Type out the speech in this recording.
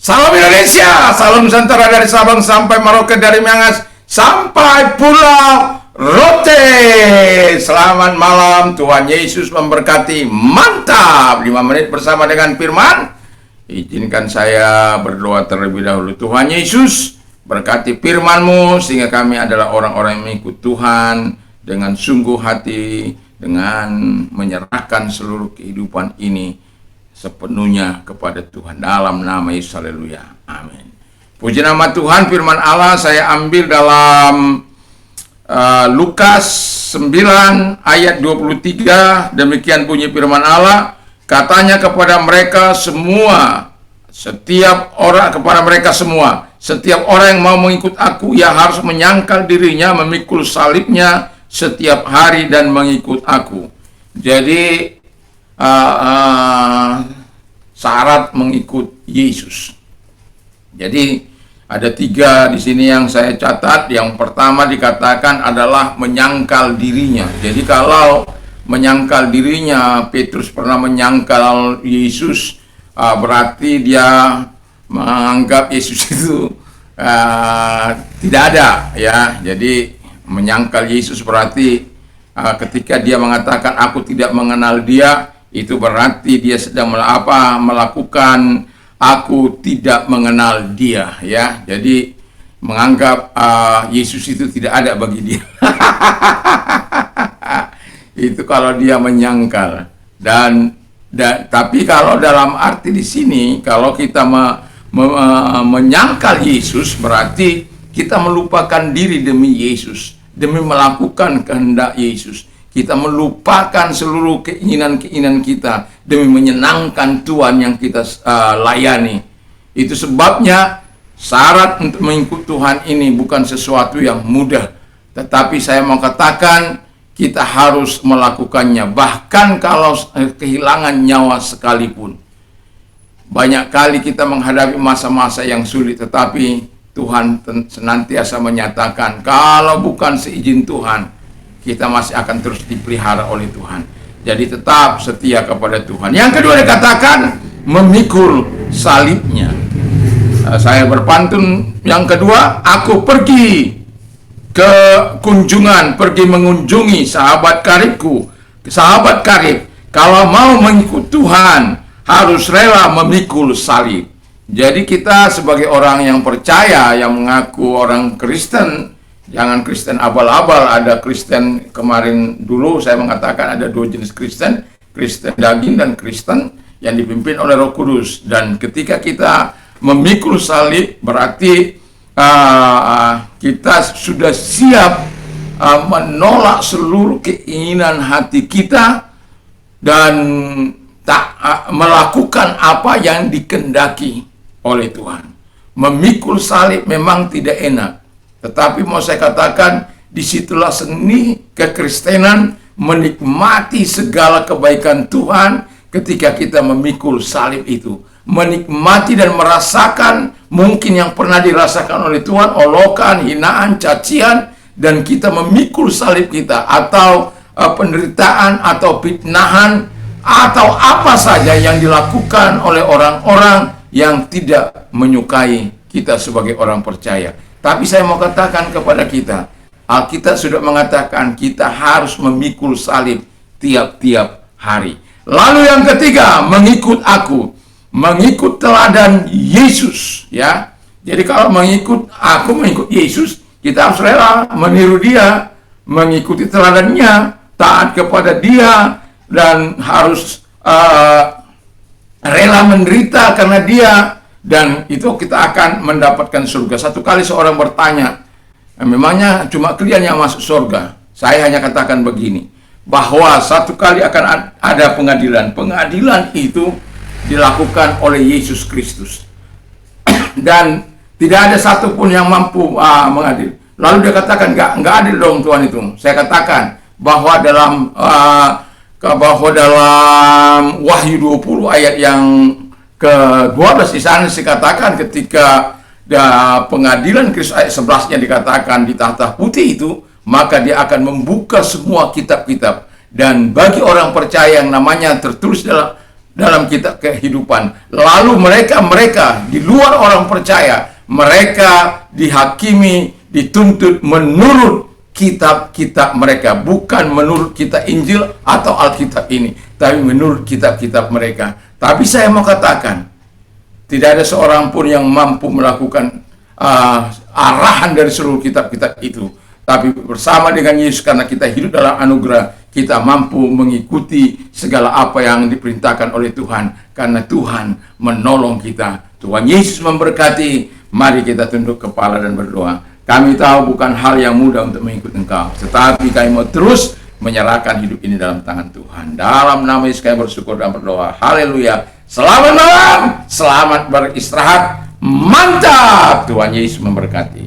Salam Indonesia, salam Nusantara dari Sabang sampai Merauke, dari Miangas sampai Pulau Rote. Selamat malam, Tuhan Yesus memberkati. Mantap, 5 menit bersama dengan firman. Izinkan saya berdoa terlebih dahulu. Tuhan Yesus, berkati firman-Mu sehingga kami adalah orang-orang yang mengikut Tuhan dengan sungguh hati, dengan menyerahkan seluruh kehidupan ini sepenuhnya kepada Tuhan, dalam nama Yesus. Haleluya, amin. Puji nama Tuhan. Firman Allah saya ambil dalam Lukas 9 ayat 23. Demikian bunyi firman Allah. Katanya kepada mereka semua, setiap orang yang mau mengikut aku, ia harus menyangkal dirinya, memikul salibnya setiap hari dan mengikut aku. Jadi syarat mengikut Yesus. Jadi ada 3 di sini yang saya catat. Yang pertama dikatakan adalah menyangkal dirinya. Jadi kalau menyangkal dirinya, Petrus pernah menyangkal Yesus, berarti dia menganggap Yesus itu tidak ada, ya. Jadi menyangkal Yesus berarti ketika dia mengatakan aku tidak mengenal dia, itu berarti dia sedang melakukan aku tidak mengenal dia, ya. Jadi menganggap Yesus itu tidak ada bagi dia. Itu kalau dia menyangkal. Tapi kalau dalam arti di sini, kalau kita menyangkal Yesus, berarti kita melupakan diri demi Yesus, demi melakukan kehendak Yesus. Kita melupakan seluruh keinginan-keinginan kita demi menyenangkan Tuhan yang kita layani. Itu sebabnya syarat untuk mengikut Tuhan ini bukan sesuatu yang mudah. Tetapi saya mau katakan kita harus melakukannya. Bahkan kalau kehilangan nyawa sekalipun. Banyak kali kita menghadapi masa-masa yang sulit. Tetapi Tuhan senantiasa menyatakan kalau bukan seizin Tuhan, kita masih akan terus dipelihara oleh Tuhan. Jadi tetap setia kepada Tuhan. Yang kedua dikatakan memikul salibnya. Saya berpantun yang kedua, aku pergi ke kunjungan, pergi mengunjungi sahabat karibku. Sahabat karib, kalau mau mengikut Tuhan harus rela memikul salib. Jadi kita sebagai orang yang percaya, yang mengaku orang Kristen, jangan Kristen abal-abal. Ada Kristen, kemarin dulu saya mengatakan ada 2 jenis Kristen, Kristen daging dan Kristen yang dipimpin oleh Roh Kudus. Dan ketika kita memikul salib berarti kita sudah siap menolak seluruh keinginan hati kita dan tak melakukan apa yang dikehendaki oleh Tuhan. Memikul salib memang tidak enak. Tetapi mau saya katakan, disitulah seni kekristenan, menikmati segala kebaikan Tuhan ketika kita memikul salib itu. Menikmati dan merasakan mungkin yang pernah dirasakan oleh Tuhan, olokan, hinaan, cacian, dan kita memikul salib kita, atau penderitaan, atau fitnahan, atau apa saja yang dilakukan oleh orang-orang yang tidak menyukai kita sebagai orang percaya. Tapi saya mau katakan kepada kita, Alkitab sudah mengatakan kita harus memikul salib tiap-tiap hari. Lalu yang ketiga, mengikut aku, mengikut teladan Yesus, ya. Jadi kalau mengikut Yesus, kita harus rela meniru dia, mengikuti teladannya, taat kepada dia, dan harus rela menderita karena dia, dan itu kita akan mendapatkan surga. Satu kali seorang bertanya, memangnya cuma kalian yang masuk surga? Saya hanya katakan begini, bahwa satu kali akan ada pengadilan. Pengadilan itu dilakukan oleh Yesus Kristus. Dan tidak ada satupun yang mampu mengadil. Lalu dia katakan, enggak adil dong Tuhan itu. Saya katakan bahwa dalam Wahyu 20 ayat yang ke-12 di sana dikatakan ketika pengadilan Kristus, ayat 11-nya dikatakan di tahta putih itu, maka dia akan membuka semua kitab-kitab. Dan bagi orang percaya yang namanya tertulis dalam dalam kitab kehidupan. Lalu mereka di luar orang percaya, mereka dihakimi, dituntut menurut kitab-kitab mereka, bukan menurut kitab Injil atau Alkitab ini, tapi menurut kitab-kitab mereka. Tapi saya mau katakan, tidak ada seorang pun yang mampu melakukan arahan dari seluruh kitab-kitab itu. Tapi bersama dengan Yesus, karena kita hidup dalam anugerah, kita mampu mengikuti segala apa yang diperintahkan oleh Tuhan, karena Tuhan menolong kita. Tuhan Yesus memberkati. Mari kita tunduk kepala dan berdoa. Kami tahu bukan hal yang mudah untuk mengikut Engkau, tetapi kami mau terus menyerahkan hidup ini dalam tangan Tuhan. Dalam nama Yesus kami bersyukur dan berdoa. Haleluya. Selamat malam, selamat beristirahat. Mantap. Tuhan Yesus memberkati.